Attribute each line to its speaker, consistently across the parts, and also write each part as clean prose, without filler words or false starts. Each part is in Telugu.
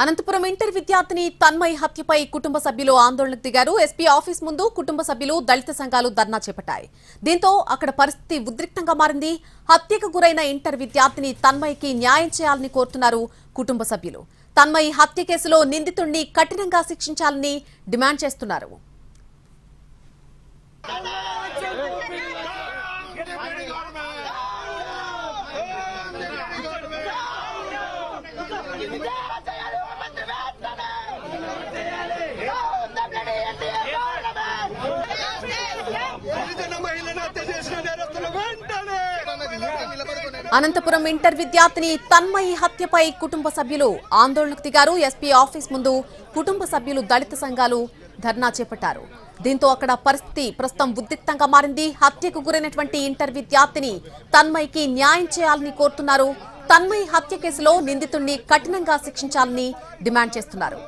Speaker 1: అనంతపురం ఇంటర్ విద్యార్థిని తన్మయ్ హత్యపై కుటుంబ సభ్యులు ఆందోళనకు దిగారు. ఎస్పీ ఆఫీస్ ముందు కుటుంబ సభ్యులు దళిత సంఘాలు ధర్నా చేపట్టాయి. దీంతో అక్కడ పరిస్థితి ఉద్రిక్తంగా మారింది. హత్యకు గురైన ఇంటర్ విద్యార్థిని తన్మయ్కి న్యాయం చేయాలని కోరుతున్నారు కుటుంబ సభ్యులు. తన్మయ్ హత్య కేసులో నిందితుడిని కఠినంగా శిక్షించాలని డిమాండ్ చేస్తున్నారు. అనంతపురం ఇంటర్ విద్యార్థిని తన్మయ్ హత్యపై కుటుంబ సభ్యులు ఆందోళనకు దిగారు. ఎస్పీ ఆఫీస్ ముందు కుటుంబ సభ్యులు దళిత సంఘాలు ధర్నా చేపట్టారు. దీంతో అక్కడ పరిస్థితి ప్రస్తుతం ఉద్రిక్తంగా మారింది. హత్యకు గురైనటువంటి ఇంటర్ విద్యార్థిని తన్మయ్కి న్యాయం చేయాలని కోరుతున్నారు. తన్మయ్ హత్య కేసులో నిందితుడిని కఠినంగా శిక్షించాలని డిమాండ్ చేస్తున్నారు.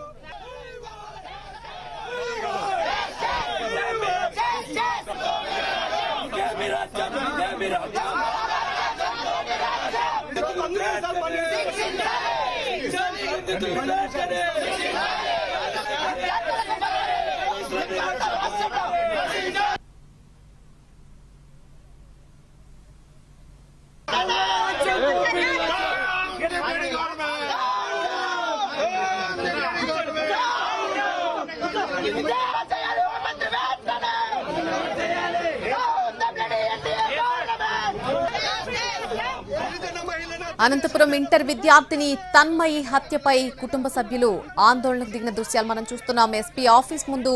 Speaker 1: అనంతపురం ఇంటర్ విద్యార్థిని తన్మయ్ హత్యపై కుటుంబ సభ్యులు ఆందోళనకు దిగిన దృశ్యాలు మనం చూస్తున్నాం. ఎస్పీ ఆఫీస్ ముందు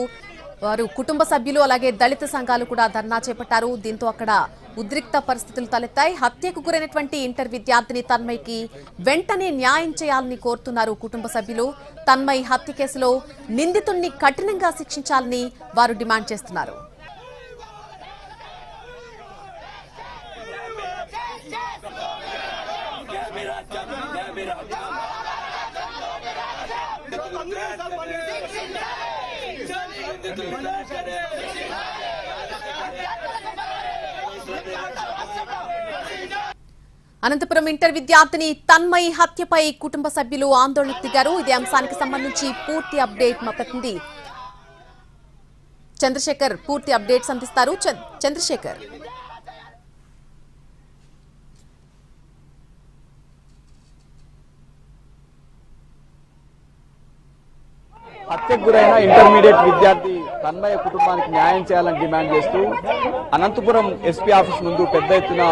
Speaker 1: వారు కుటుంబ సభ్యులు అలాగే దళిత సంఘాలు కూడా ధర్నా చేపట్టారు. దీంతో అక్కడ ఉద్రిక్త పరిస్థితులు తలెత్తాయి. హత్యకు గురైనటువంటి ఇంటర్ విద్యార్థిని తన్మయ్కి వెంటనే న్యాయం చేయాలని కోరుతున్నారు కుటుంబ సభ్యులు. తన్మయ్ హత్య కేసులో నిందితుడిని కఠినంగా శిక్షించాలని వారు డిమాండ్ చేస్తున్నారు. అనంతపురం ఇంటర్ విద్యార్థిని తన్మయ్ హత్యపై కుటుంబ సభ్యులు ఆందోళనకు దిగారు. ఇదే అంశానికి సంబంధించి పూర్తి అప్డేట్ మా ప్రతినిధి చంద్రశేఖర్ పూర్తి అప్డేట్స్ అందిస్తారు. చంద్రశేఖర్,
Speaker 2: హత్యకు గురైన ఇంటర్మీడియట్ విద్యార్థి తన్మయ్య కుటుంబానికి న్యాయం చేయాలని డిమాండ్ చేస్తూ అనంతపురం ఎస్పీ ఆఫీస్ ముందు పెద్ద ఎత్తున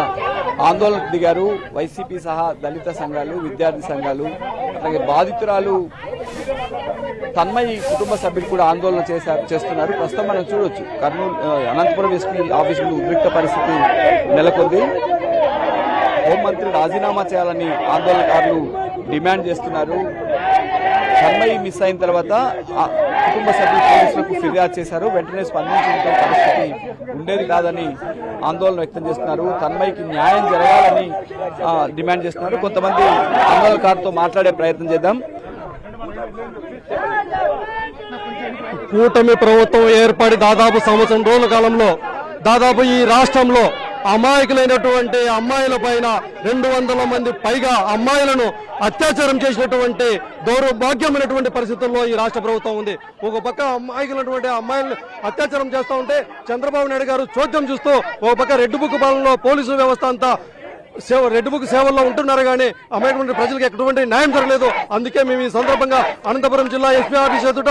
Speaker 2: ఆందోళనకు దిగారు. వైసీపీ సహా దళిత సంఘాలు, విద్యార్థి సంఘాలు, అలాగే బాధితురాలు తన్మయ్య కుటుంబ సభ్యులు కూడా ఆందోళన చేస్తున్నారు. ప్రస్తుతం మనం చూడొచ్చు అనంతపురం ఎస్పీ ఆఫీస్ ముందు ఉద్రిక్త పరిస్థితి నెలకొంది. హోంమంత్రి రాజీనామా చేయాలని ఆందోళనకారులు డిమాండ్ చేస్తున్నారు. తన్మయ్య మిస్ అయిన తర్వాత కుటుంబ సభ్యులు పోలీసులకు ఫిర్యాదు చేశారు. వెంటనే స్పందించిన పరిస్థితి ఉండేది కాదని ఆందోళన వ్యక్తం చేస్తున్నారు. తన్మయ్యకి న్యాయం జరగాలని డిమాండ్ చేస్తున్నారు. కొంతమంది ఆందోళనకారులతో మాట్లాడే ప్రయత్నం చేద్దాం.
Speaker 3: కూటమి ప్రభుత్వం ఏర్పడి దాదాపు సంవత్సరం రోజుల కాలంలో దాదాపు ఈ రాష్ట్రంలో అమాయకులైనటువంటి అమ్మాయిల పైన 200 మంది పైగా అమ్మాయిలను అత్యాచారం చేసినటువంటి దౌర్భాగ్యమైనటువంటి పరిస్థితుల్లో ఈ రాష్ట్ర ప్రభుత్వం ఉంది. ఒక పక్క అమ్మాయికులైనటువంటి అమ్మాయిలను అత్యాచారం చేస్తూ ఉంటే చంద్రబాబు నాయుడు గారు చోద్యం చూస్తూ ఒక పక్క రెడ్ బుక్ పాలనలో పోలీసు వ్యవస్థ అంతా రెడ్ బుక్ సేవల్లో ఉంటున్నారు కానీ అమాయకమైన ప్రజలకు ఎటువంటి న్యాయం జరగలేదు. అందుకే మేము ఈ సందర్భంగా అనంతపురం జిల్లా ఎస్పీ ఆఫీస్ ఎదుట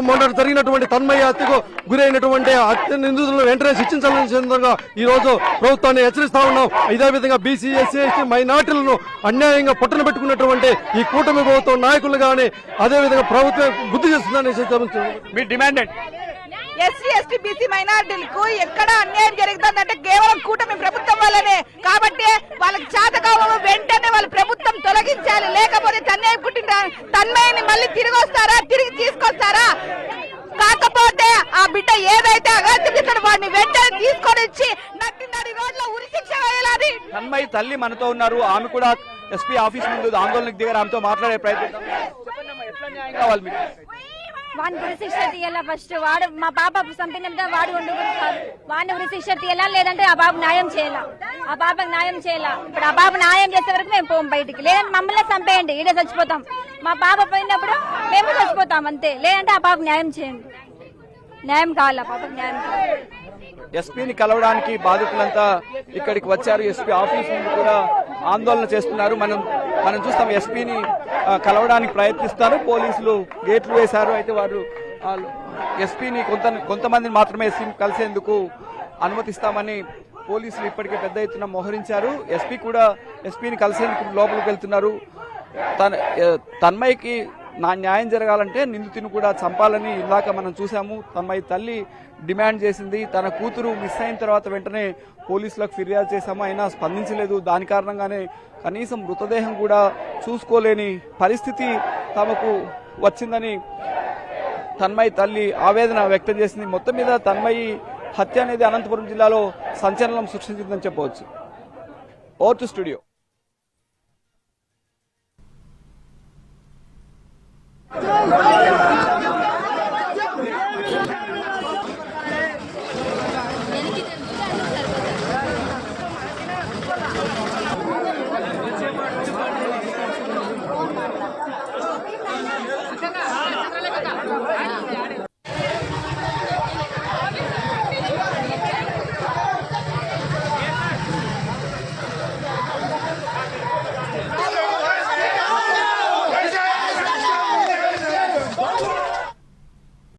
Speaker 3: మొన్న జరిగినటువంటి తన్మయ్య హత్యకు గురైనటువంటి హత్య నిందితులను వెంటనే శిక్షించాలని సందర్భంగా ఈ రోజు ప్రభుత్వాన్ని హెచ్చరిస్తా ఉన్నాం. ఇదే విధంగా బీసీ, ఎస్సీ, ఎస్టీ, మైనార్టీలను అన్యాయంగా పుట్టన పెట్టుకున్నటువంటి ఈ కూటమి ప్రభుత్వం నాయకులు కానీ అదేవిధంగా ప్రభుత్వం గుర్తు చేస్తుందని మీ డిమాండ్.
Speaker 4: ఎస్సీ, ఎస్టీ, బీసీ, మైనార్టీలకు ఎక్కడ అన్యాయం జరుగుతుందంటే కేవలం కూటమి ప్రభుత్వం వల్లనే. కాబట్టి వాళ్ళకి చేతకావడం వెంటనే వాళ్ళ ప్రభుత్వం తొలగించాలి. లేకపోతే తన్మయ్యని మళ్ళీ తిరిగి వస్తారా, తిరిగి తీసుకొస్తారా? కాకపోతే ఆ బిడ్డ ఏదైతే అగాధ్యం వాడిని వెంటనే తీసుకొని వచ్చి నడి రోడ్లో ఉరి శిక్ష వేయాలని.
Speaker 2: తన్మయ్య తల్లి మనతో ఉన్నారు. ఆమె కూడా ఎస్పీ ఆఫీస్ ముందు ఆందోళనకు దిగారు. ఆమెతో మాట్లాడే ప్రయత్నం. ఎట్లా న్యాయం కావాలి మీకు?
Speaker 5: వాడిని ఉరిశిక్ష తీయాలా? ఫస్ట్ వాడు మా పాప చంపినంత వాడు వాడిని ఉరిశిక్ష తీయాలా, లేదంటే ఆ బాబు న్యాయం చేయాలా, ఆ పాపకు న్యాయం చేయాలా. ఇప్పుడు ఆ బాబు న్యాయం చేసే వరకు మేము పోం బయటికి, లేదంటే మమ్మల్ని చంపేయండి, ఈడే చచ్చిపోతాం. మా పాప పోయినప్పుడు మేము చచ్చిపోతాం అంతే, లేదంటే ఆ పాప న్యాయం చేయండి, న్యాయం కావాలి, ఆ పాపకు న్యాయం కావాలి.
Speaker 2: ఎస్పీని కలవడానికి బాధితులంతా ఇక్కడికి వచ్చారు. ఎస్పీ ఆఫీస్ ముందు కూడా ఆందోళన చేస్తున్నారు. మనం చూస్తాం ఎస్పీని కలవడానికి ప్రయత్నిస్తారు. పోలీసులు గేట్లు వేశారు. అయితే వారు ఎస్పీని కొంతమందిని మాత్రమే ఎస్పీని కలిసేందుకు అనుమతిస్తామని పోలీసులు ఇప్పటికే పెద్ద ఎత్తున మోహరించారు. ఎస్పీ కూడా ఎస్పీని కలిసేందుకు లోపలికి వెళ్తున్నారు. తన్మయ్యకి న్యాయం జరగాలంటే నిందితుని కూడా చంపాలని ఇందాక మనం చూసాము. తన్మయ్య తల్లి డిమాండ్ చేసింది. తన కూతురు మిస్ అయిన తర్వాత వెంటనే పోలీసులకు ఫిర్యాదు చేశాము, అయినా స్పందించలేదు. దాని కారణంగానే కనీసం మృతదేహం కూడా చూసుకోలేని పరిస్థితి తమకు వచ్చిందని తన్మయ్య తల్లి ఆవేదన వ్యక్తం చేసింది. మొత్తం మీద తన్మయ్య హత్య అనేది అనంతపురం జిల్లాలో సంచలనం సృష్టించిందని చెప్పవచ్చు. Over to studio.